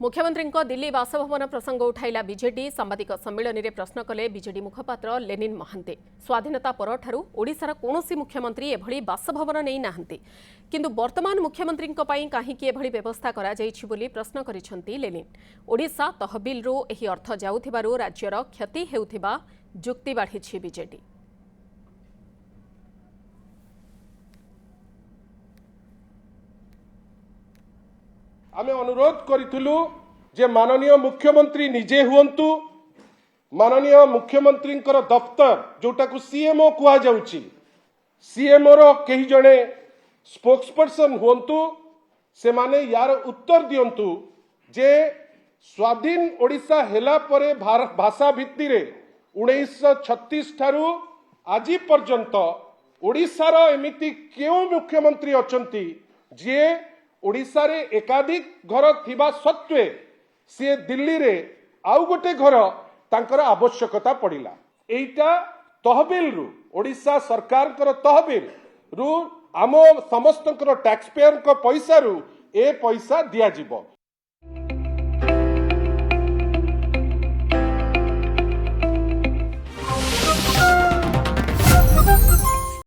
मुख्यमंत्री दिल्ली बासभवन प्रसंग उठाइला बीजेडी सांबादिक सम्मेलन में प्रश्न कले बीजेडी मुखपात्र लेनिन महांती। स्वाधीनता परठारु ओडिशार कोनोसी मुख्यमंत्री एभली बासभवन नहीं नाहंती, किंतु वर्तमान मुख्यमंत्री काहींकी एभली व्यवस्था करा जाइछि बोली प्रश्न करिसेंती लेनिन। ओडिशा तहबिलरु एही अर्थ जाउथिबारु राज्यर क्षति हेउथिबा जुक्ति बाढ़िछि बीजेडी। आमे अनुरोध करिथुलु जे माननीय मुख्यमंत्री निजे हुंतु, माननीय मुख्यमंत्री दफ्तर जोटा को सीएमओ कुआ जाउची, सीएमओ रो कही जणे स्पोक्सपर्सन हुंतु, से माने यार उत्तर दियंतु जे स्वाधीन ओडिशा हेला परे भाषा भित्ति रे 1936 ठारू आजी पर्यंत ओडिशार एमिति केउ मुख्यमंत्री अचंती जे ओडिशा रे एकाधिक घर थिबा सत्वे सी दिल्ली रे आउ गोटे घर तांकर आवश्यकता पड़िला। एइटा तहबिल रु ओडिशा सरकार कर तहबिल रु आम समस्त टैक्स पेयर को पैसा रु ए पैसा दिया जिवो।